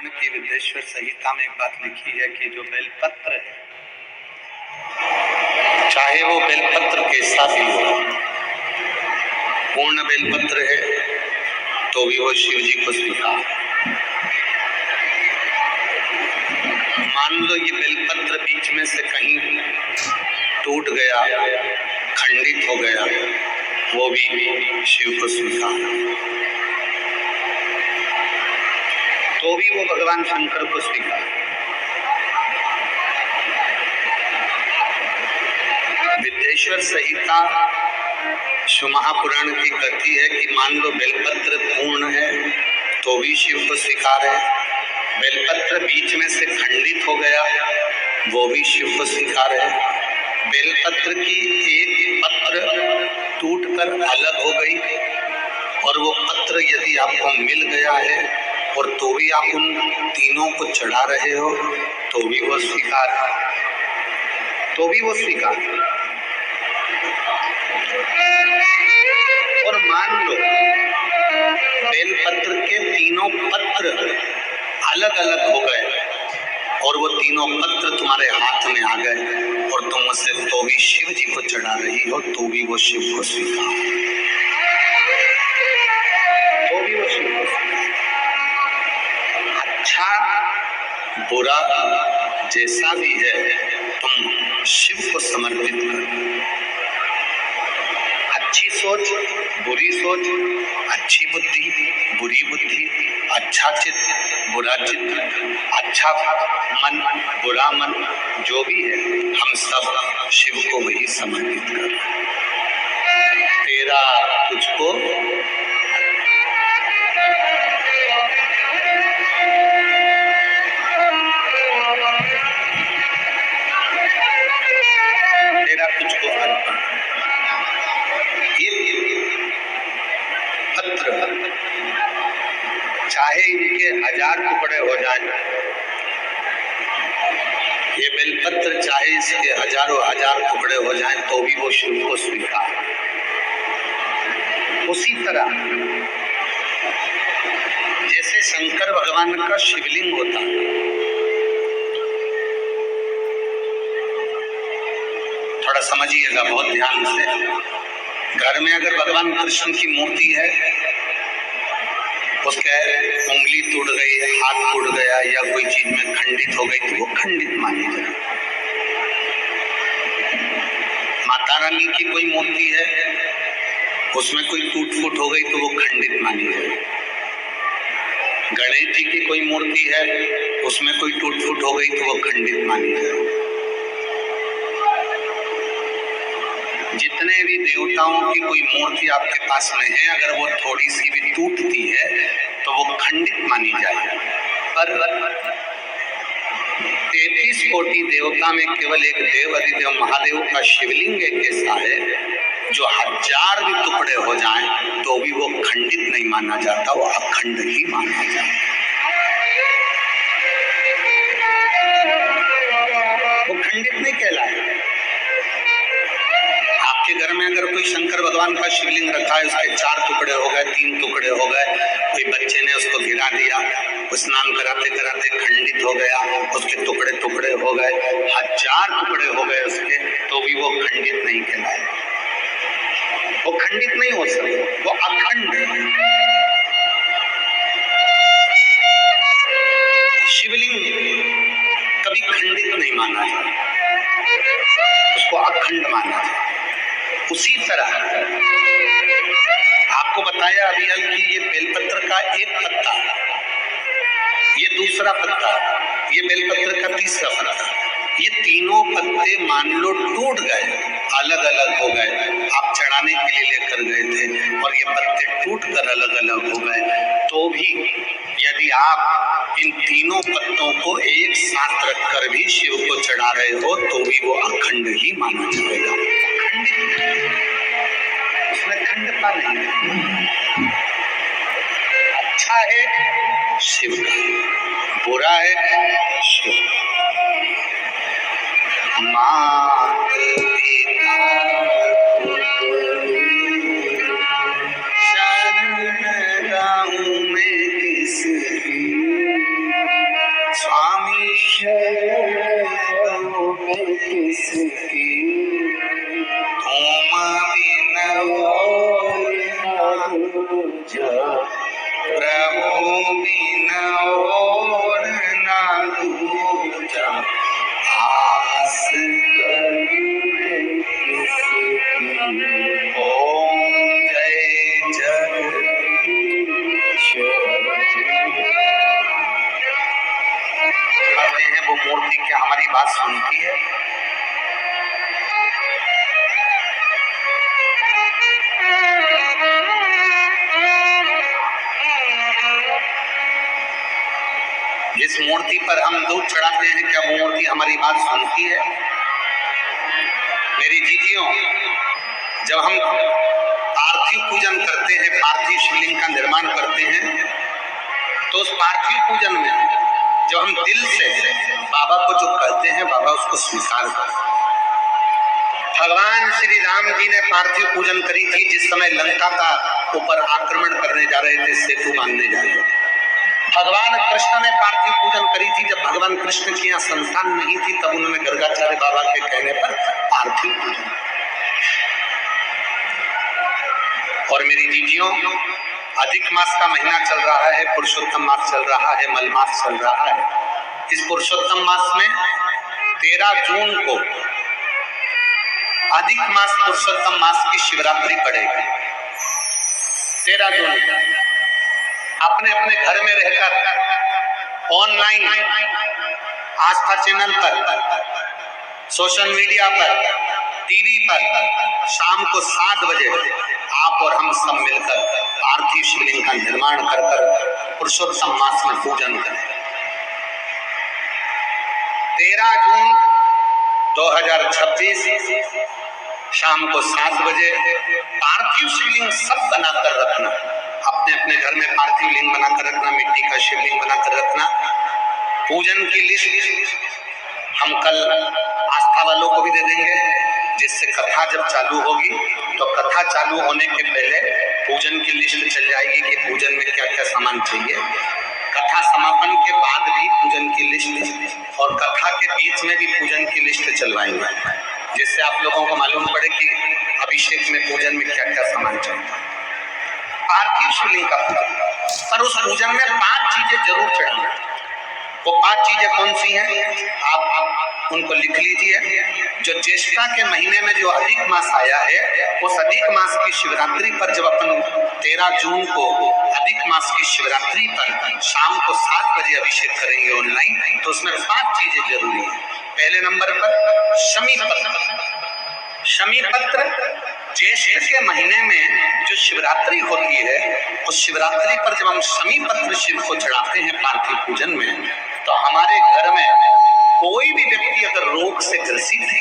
की विद्येश्वर संहिता में एक बात लिखी है कि जो बेलपत्र है, चाहे वो बेलपत्र कैसा भी हो, पूर्ण बेलपत्र है तो भी वो शिव जी को स्वीकार। मान लो ये बेलपत्र बीच में से कहीं टूट गया, खंडित हो गया, वो भी शिव को स्वीकार, तो भी वो भगवान शंकर को स्वीकार। विद्येश्वर संहिता शिव महापुराण की कथी है कि मान लो बेलपत्र पूर्ण है तो भी शिव को स्वीकार है, बेलपत्र बीच में से खंडित हो गया वो भी शिव को स्वीकार है, बेलपत्र की एक पत्र टूटकर अलग हो गई और वो पत्र यदि आपको मिल गया है और तो भी आप उन तीनों को चढ़ा रहे हो तो भी वो स्वीकार, तो भी वो स्वीकार। और मान लो बेलपत्र के तीनों पत्र अलग अलग हो गए और वो तीनों पत्र तुम्हारे हाथ में आ गए और तुम उसे तो भी शिव जी को चढ़ा रही हो तो भी वो शिव को स्वीकार, तो भी वो शिव को स्वीकार। अच्छा बुरा जैसा भी है तुम शिव को समर्पित करो। अच्छी सोच, बुरी सोच, अच्छी बुद्धि, बुरी बुद्धि, अच्छा चित्त, बुरा चित्त, अच्छा मन, बुरा मन, जो भी है हम सब शिव को वही समर्पित कर। तेरा तुझको तेरा तुझको अर्पण। पत्र चाहे इनके 1000 टुकड़े हो जाए, ये बेलपत्र चाहे इसके हजारों हजार टुकड़े हो जाए तो भी वो शिव को स्वीकार। उसी तरह जैसे शंकर भगवान का शिवलिंग होता, थोड़ा समझिएगा बहुत ध्यान से। घर में अगर भगवान कृष्ण की मूर्ति है, उसके उंगली टूट गई, हाथ टूट गया या कोई चीज में खंडित हो गई तो वो खंडित मानी जाए। माता रानी की कोई मूर्ति है, उसमें कोई टूट फूट हो गई तो वो खंडित मानी जाए। गणेश जी की कोई मूर्ति है, उसमें कोई टूट फूट हो गई तो वो खंडित मानी जाए। जितने भी देवताओं की कोई मूर्ति आपके पास में है, अगर वो थोड़ी सी भी टूटती है तो वो खंडित मानी जाए। पर 33 कोटि देवता में केवल एक देव अधिदेव महादेव का शिवलिंग एक ऐसा है जो 1000 भी टुकड़े हो जाएं तो भी वो खंडित नहीं माना जाता, वो अखंड ही माना जाता, वो खंडित नहीं कहलाए। आपके घर में अगर कोई शंकर भगवान का शिवलिंग रखा है, उसके 4 टुकड़े हो गए, 3 टुकड़े हो गए, कोई बच्चे ने उसको गिरा दिया, स्नान कराते कराते खंडित हो गया, उसके टुकड़े टुकड़े हो गए, 1000 टुकड़े हो गए उसके, तो भी वो खंडित नहीं कहलाए, वो खंडित नहीं हो सकता, वो अखंड। शिवलिंग कभी खंडित नहीं माना जाता, उसको अखंड माना जाता। उसी तरह आपको बताया अभी कि ये बेलपत्र का एक पत्ता, ये दूसरा पत्ता, ये बेलपत्र का तीसरा पत्ता, ये तीनों पत्ते मान लो टूट गए, अलग अलग हो गए, आप चढ़ाने के लिए लेकर गए थे और ये पत्ते टूट कर अलग अलग हो गए, तो भी यदि आप इन तीनों पत्तों को एक साथ रखकर भी शिव को चढ़ा रहे हो तो भी वो अखंड ही माना जाएगा, उसमें खंडता नहीं। अच्छा है शिव का, बुरा है शिव। मात पिता शरण गाऊं मैं किसकी, वो मूर्ति क्या हमारी बात सुनती है? जिस मूर्ति पर हम दूध चढ़ाते हैं, क्या वो मूर्ति हमारी बात सुनती है? मेरी जीजियों, जब हम पार्थिव पूजन करते हैं, पार्थिव शिवलिंग का निर्माण करते हैं, तो उस पार्थिव पूजन में जब हम दिल से बाबा को जो कहते हैं, बाबा उसको स्वीकार करते हैं। भगवान श्री राम जी ने पार्थिव पूजन करी थी जिस समय लंका का ऊपर आक्रमण करने जा रहे थे, सेतु बांधने जा रहे थे। भगवान कृष्ण ने पार्थिव पूजन करी थी जब भगवान कृष्ण की यहाँ संतान नहीं थी, तब उन्होंने गर्गाचार्य बाबा के कहने पर पार्थिव पूजन। और मेरी दीदियों, अधिक मास का महीना चल रहा है, पुरुषोत्तम मास चल रहा है, मल मास चल रहा है। इस पुरुषोत्तम मास में 13 जून को अधिक मास पुरुषोत्तम मास की शिवरात्रि पड़ेगी। 13 जून को अपने अपने घर में रहकर ऑनलाइन आस्था चैनल पर, सोशल मीडिया पर, टीवी पर शाम को 7 बजे आप और हम सब मिलकर पार्थिव शिवलिंग का निर्माण कर पुरुषोत्तम मास में पूजन करें। 13 जून 2026 शाम को 7 बजे पार्थिव शिवलिंग सब बनाकर रखना। अपने अपने घर में पार्थिव लिंग बनाकर रखना, मिट्टी का शिवलिंग बनाकर रखना। पूजन की लिस्ट हम कल आस्था वालों को भी दे देंगे, जिससे कथा जब चालू होगी तो कथा चालू होने के पहले पूजन की लिस्ट चल जाएगी कि पूजन में क्या क्या सामान चाहिए। कथा समापन के बाद भी पूजन की लिस्ट और कथा के बीच में भी पूजन की लिस्ट चलवाएंगे, जिससे आप लोगों को मालूम पड़े कि अभिषेक में पूजन में क्या क्या सामान चाहिए। पार्थिव शिवलिंग का पूजन, पर उस पूजन में 5 चीजें जरूर चढ़ाना। वो 5 चीजें कौन सी हैं? आप उनको लिख लीजिए। जो ज्येष्ठा के महीने में जो अधिक मास आया है, उस अधिक मास की शिवरात्रि पर जब अपन 13 जून को अधिक मास की शिवरात्रि पर शाम को 7 बजे अभिषेक करेंगे ऑनलाइन, तो उसमें 5 चीजें जरूरी है। पहले नंबर पर शमी पत्र। शमी पत्र ज्येष्ठ के महीने में जो शिवरात्रि होती है, उस शिवरात्रि पर जब हम शमी पत्र शिव को चढ़ाते हैं पार्थिव पूजन में, तो हमारे घर में कोई भी व्यक्ति अगर रोग से ग्रसित है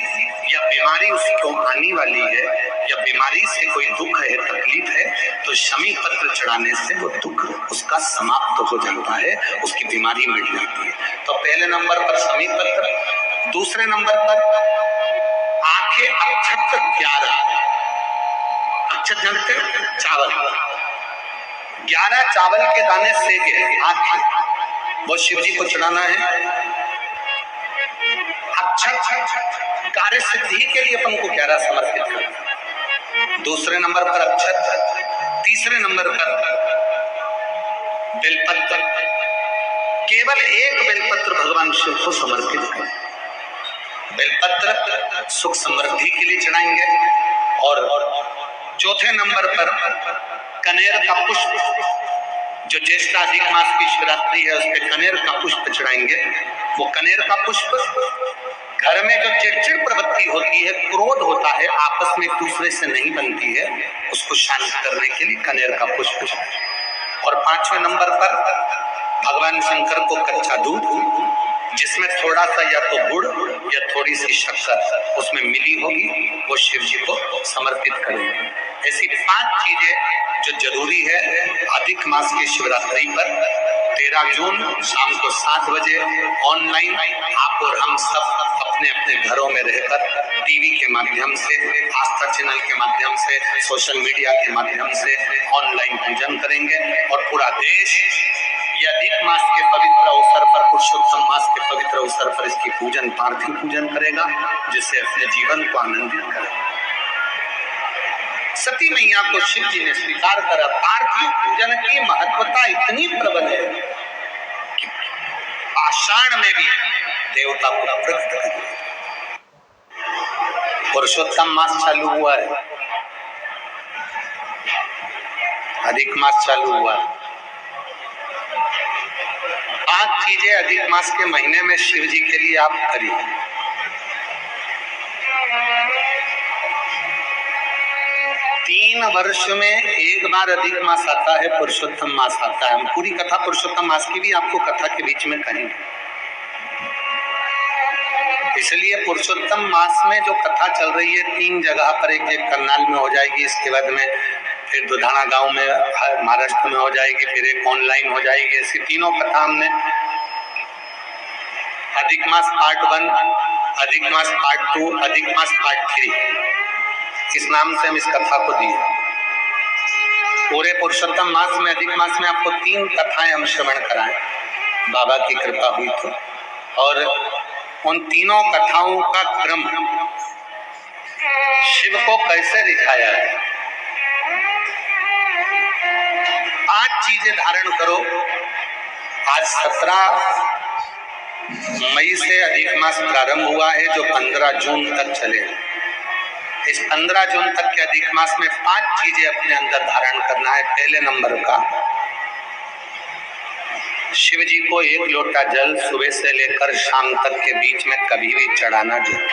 या बीमारी उसको आने वाली है या बीमारी से कोई दुख है, तकलीफ है, तो शमी पत्र चढ़ाने से वो दुख उसका समाप्त हो जाता है, उसकी बीमारी मिट जाती है। तो पहले नंबर पर शमी पत्र। दूसरे नंबर पर आंखें अक्षत 11, अक्षत जानते हैं? चावल, 11 चावल के दाने सेके आंखें, वो शिव जी को चढ़ाना है। अक्षत कार्य सिद्धि के लिए अपन को 11 समर्पित करना। दूसरे नंबर पर अक्षत। तीसरे नंबर पर बेलपत्र। केवल एक बेलपत्र भगवान शिव को समर्पित करें। बेलपत्र सुख समृद्धि के लिए चढ़ाएंगे। और चौथे नंबर पर कनेर का पुष्प, जो ज्येष्ठ अधिक मास की शिवरात्रि है, उस पे कनेर का पुष्प चढ़ाएंगे। वो कनेर का पुष्प घर में जो चिड़चिड़ प्रवृत्ति होती है, क्रोध होता है, आपस में एक दूसरे से नहीं बनती है, उसको शांत करने के लिए कनेर का पुष्प चढ़ाएंगे। और 5वें नंबर पर भगवान शंकर को कच्चा दूध, जिसमें थोड़ा सा या तो गुड़ या थोड़ी सी शक्कर उसमें मिली होगी, वो शिव जी को समर्पित करेंगे। ऐसी 5 चीजें जो जरूरी है अधिक मास की शिवरात्रि पर 13 जून शाम को 7 बजे ऑनलाइन आप और हम सब अपने अपने घरों में रहकर टीवी के माध्यम से, आस्था चैनल के माध्यम से, सोशल मीडिया के माध्यम से ऑनलाइन पूजन करेंगे। और पूरा देश ये अधिक मास के पवित्र अवसर पर, पुरुषोत्तम मास के पवित्र अवसर पर इसकी पूजन, पार्थिव पूजन करेगा, जिससे अपने जीवन को आनंदित करेगा। सती मैया को शिव जी ने स्वीकार करा। पार्थिव पूजन की महत्वता इतनी प्रबल है कि पाषाण में भी देवता को प्रकट कर। पुरुषोत्तम मास चालू हुआ है, अधिक मास चालू हुआ है। 5 चीजें अधिक मास के महीने में शिव जी के लिए आप करिए। तीन वर्ष में एक बार अधिक मास आता है, पुरुषोत्तम मास आता है। हम पूरी कथा पुरुषोत्तम मास की भी आपको कथा के बीच में कहेंगे। इसलिए पुरुषोत्तम मास में जो कथा चल रही है 3 जगह पर, एक करनाल में हो जाएगी, इसके बाद में फिर दुधाना गांव में महाराष्ट्र में हो जाएगी, फिर एक ऑनलाइन हो जाएगी। ऐसी तीनों कथा हमने अधिक मास पार्ट 1, अधिक मास पार्ट 2, अधिक मास पार्ट 3, इस नाम से हम इस कथा को दिए। पूरे पुरुषोत्तम मास में, अधिक मास में आपको 3 कथाएं हम श्रवण कराएं, बाबा की कृपा हुई तो। और उन तीनों कथाओं का क्रम, शिव को कैसे दिखाया है। 5 चीजें धारण करो। आज 17 मई से अधिक मास प्रारंभ हुआ है, जो 15 जून तक चले। इस 15 जून तक के अधिक मास में 5 चीजें अपने अंदर धारण करना है। पहले नंबर का, शिव जी को 1 लोटा जल सुबह से लेकर शाम तक के बीच में कभी भी चढ़ाना चाहिए।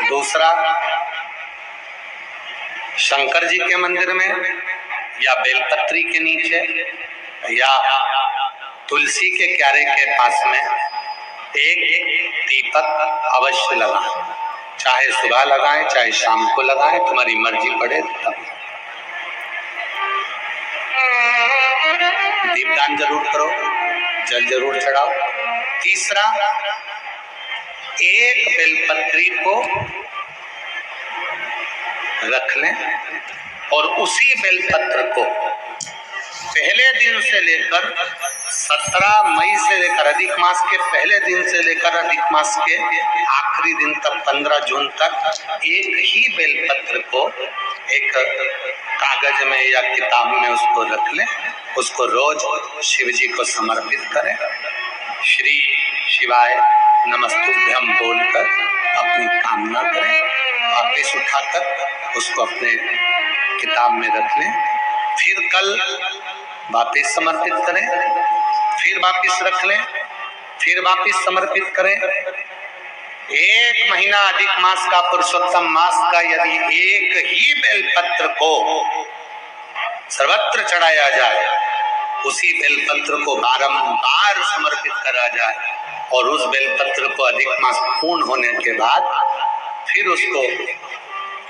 दूसरा, शंकर जी के मंदिर में या बेलपत्री के नीचे या तुलसी के क्यारे के पास में एक दीपक अवश्य लगाएं। चाहे सुबह लगाएं, चाहे शाम को लगाएं, तुम्हारी मर्जी पड़े तब। दीपदान जरूर करो, जल जरूर चढ़ाओ। तीसरा, एक बेलपत्री को रख लें और उसी बेलपत्र को पहले दिन से लेकर 17 मई से लेकर अधिक मास के पहले दिन से लेकर अधिक मास के आखिरी दिन तक 15 जून तक एक ही बेलपत्र को एक कागज में या किताब में उसको रख लें। उसको रोज शिव जी को समर्पित करें। श्री शिवाय नमस्तुभ्यम बोलकर अपनी कामना करें। वापिस उठाकर उसको अपने किताब में रख लें। फिर कल वापिस समर्पित करें, फिर वापिस रख लें, फिर वापिस समर्पित करें। 1 महीना अधिक मास का, पुरुषोत्तम मास का, यदि एक ही बेलपत्र को सर्वत्र चढ़ाया जाए, उसी बेलपत्र को बारंबार समर्पित करा जाए और उस बेलपत्र को अधिक मास पूर्ण होने के बाद फिर उसको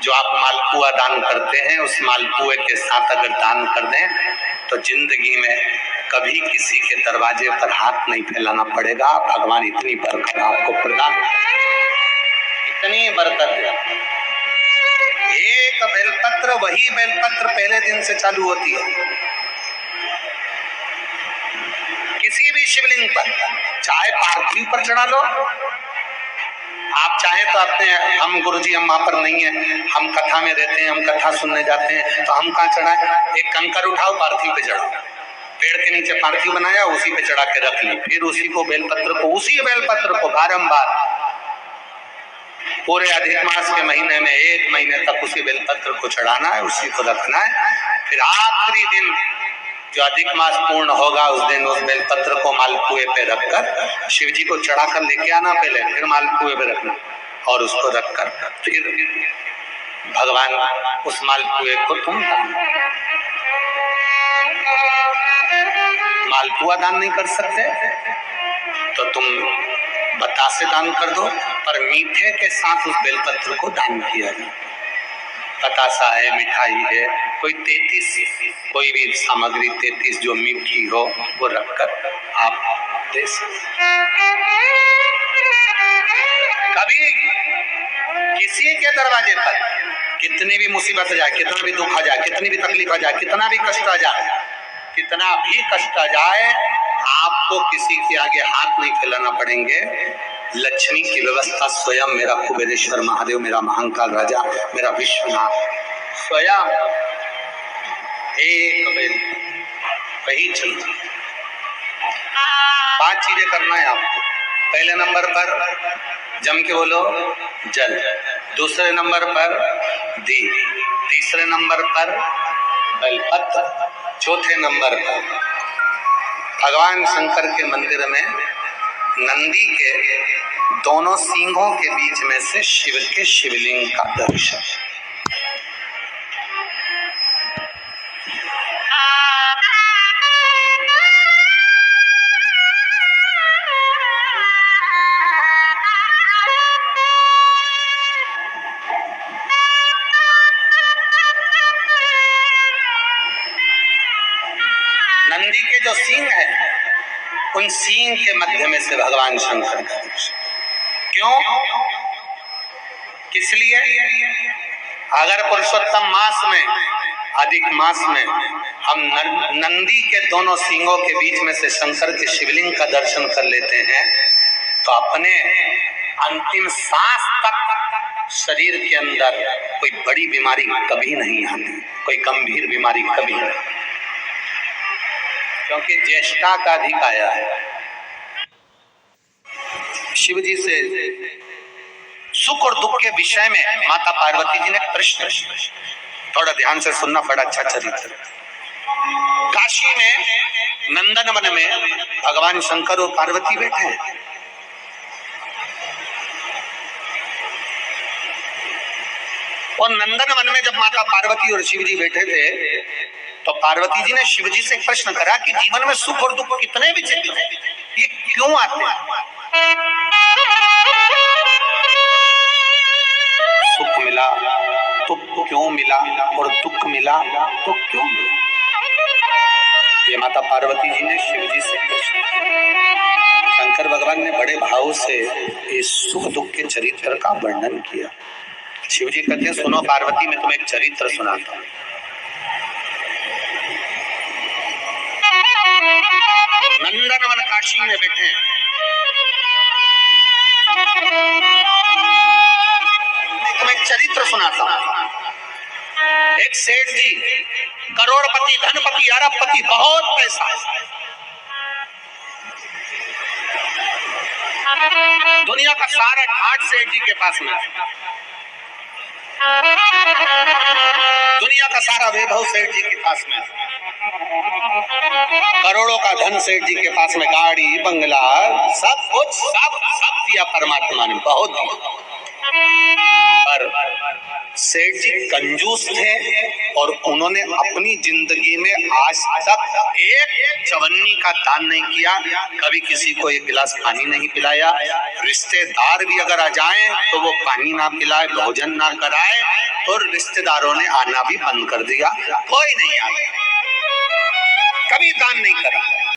जो आप मालपुआ दान करते हैं, उस मालपुए के साथ अगर दान कर दें तो जिंदगी में कभी किसी के दरवाजे पर हाथ नहीं फैलाना पड़ेगा। भगवान इतनी बरकत आपको प्रदान, इतनी बरकत। एक बेलपत्र, वही बेलपत्र पहले दिन से चालू होती है। किसी भी शिवलिंग पर, चाहे पार्थिव पर चढ़ा लो, आप चाहे तो अपने, हम गुरुजी हम वहां पर नहीं है, हम कथा में रहते हैं, हम कथा सुनने जाते हैं, तो हम कहाँ चढ़ाए? एक कंकर उठाओ, पार्थिव पे चढ़ाओ। पेड़ के नीचे पार्थिव बनाया, उसी पे चढ़ा के रख ली। फिर उसी को बेलपत्र को, उसी बेलपत्र को बारंबार पूरे अधिक मास के महीने में 1 महीने तक उसी बेलपत्र को चढ़ाना है, उसी को रखना है। फिर आखिरी दिन जो अधिक मास पूर्ण होगा, उस दिन उस बेलपत्र को मालपुए पे रखकर शिव जी को चढ़ाकर लेके आना पहले, फिर मालपुए पे रखना और उसको रखकर फिर भगवान उस मालपुए को तुम मालपुआ दान नहीं कर सकते तो तुम बतासे दान कर दो, पर मीठे के साथ उस बेलपत्र को दान किया जाए। बतासा है, मिठाई है, कोई 33 कोई भी सामग्री 33 जो मीठी हो वो रखकर आप दे सकते। कभी किसी के दरवाजे पर कितनी भी मुसीबत आ जाए, कितना भी दुख आ जाए, कितनी भी तकलीफ आ जाए, कितना भी कष्ट आ जाए, कितना भी कष्ट आ जाए, आपको किसी के आगे हाथ नहीं फैलाना पड़ेंगे। लक्ष्मी की व्यवस्था स्वयं मेरा कुबेरेश्वर महादेव, मेरा महाकाल राजा, मेरा विश्वनाथ स्वयं एक बेल वही चलता। 5 चीजें करना है आपको। पहले नंबर पर जम के बोलो जल, दूसरे नंबर पर दीप, तीसरे नंबर पर बेलपत्र, चौथे नंबर पर भगवान शंकर के मंदिर में नंदी के दोनों सींगों के बीच में से शिव के शिवलिंग का दर्शन। नंदी के जो सींग है, उन सींग के मध्य में से भगवान शंकर का दर्शन। क्यों? किस लिए? अगर पुरुषोत्तम मास में, अधिक मास में हम नंदी के दोनों सींगों के बीच में से शंकर के शिवलिंग का दर्शन कर लेते हैं तो अपने अंतिम सांस तक शरीर के अंदर कोई बड़ी बीमारी कभी नहीं आती, कोई गंभीर बीमारी कभी नहीं, क्योंकि ज्येष्ठा का अधिक आया है। शिव जी से सुख और दुख के विषय में माता पार्वती जी ने प्रश्न, थोड़ा ध्यान से सुनना, बड़ा अच्छा चरित्र। काशी में नंदन वन में भगवान शंकर और पार्वती बैठे हैं। और नंदन वन में जब माता पार्वती और शिव जी बैठे थे तो पार्वती जी ने शिव जी से प्रश्न करा कि जीवन में सुख और दुख कितने विचित्र हैं, ये क्यों आते हैं? सुख मिला तो क्यों मिला, और दुख मिला तो क्यों मिला? ये माता पार्वती जी ने शिव जी से प्रश्न। शंकर भगवान ने बड़े भाव से इस सुख दुख के चरित्र का वर्णन किया। शिव जी कहते हैं, सुनो पार्वती, मैं तुम्हें एक चरित्र सुनाता हूं। नंदन वन काशी में बैठे, तुम्हें एक चरित्र सुनाता हूं। एक सेठ जी, करोड़पति, धनपति, अरबपति, बहुत पैसा है, दुनिया का सारा ठाट सेठ जी के पास में, दुनिया का सारा वैभव सेठ जी के पास में, करोड़ों का धन सेठ जी के पास में, गाड़ी बंगला सब कुछ, सब दिया परमात्मा ने, बहुत दिया। पर सेठ जी कंजूस थे और उन्होंने अपनी जिंदगी में आज तक एक चवन्नी का दान नहीं किया, कभी किसी को एक गिलास पानी नहीं पिलाया। रिश्तेदार भी अगर आ जाएं तो वो पानी ना पिलाए, भोजन ना कराए, और रिश्तेदारों ने आना भी बंद कर दिया, कोई नहीं आया, कभी दान नहीं करा।